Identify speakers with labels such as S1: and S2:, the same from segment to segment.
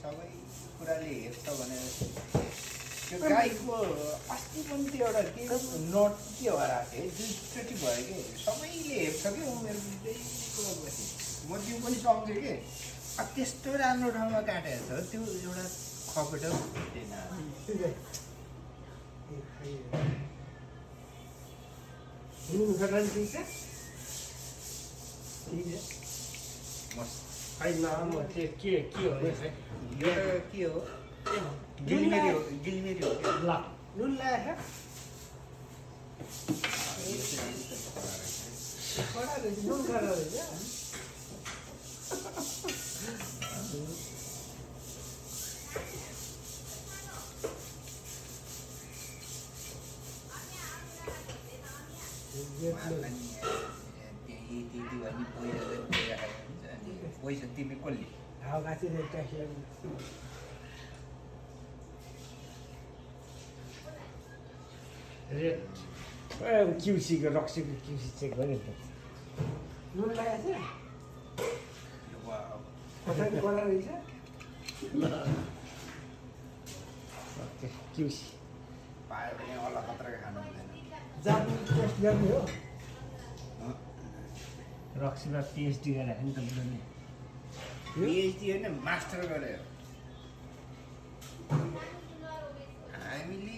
S1: सबै कुराले हेर्छ भनेर त्यो गाईको अस्ति पनि त्यो एउटा के नट के भएर आएको थियो दुईचोटि भयो कि सबैले हेर्छ कि उमेर कुरा बसी म त्यो पनि सम्झेँ कि त्यस्तो राम्रो ठाउँमा काटेको छ त्यो एउटा खपेट हुँदैन के हो गिलमेरी हो
S2: ल नुन लगाएर कडा रहेछ नुन कडा रहेछ
S1: पैसा तिमी कसले
S2: हावा गाछी क्युसीको रक्सीको क्युसी चेक गर्यो त नुन लगाएको छ पछाडि कडा रहेछ क्युसी
S1: पायो भने अलग खतरा खानु हुँदैन
S2: जापानिज टेस्ट गर्ने हो
S3: रक्सीमा पिएचडी गरेर नि तपाईँले
S1: पिएचडी होइन मास्टर गऱ्यो हामीले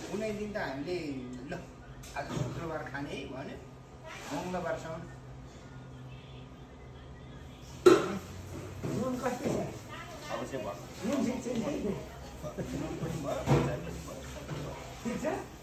S1: कुनै दिन त हामीले ल आज शुक्रबार खाने है भन्यो मङ्गलबारसम्म
S2: नुन कस्तो छ
S1: अवश्य भयो
S2: नुन ठिक छ
S1: नुन पनि भयो
S2: ठिक छ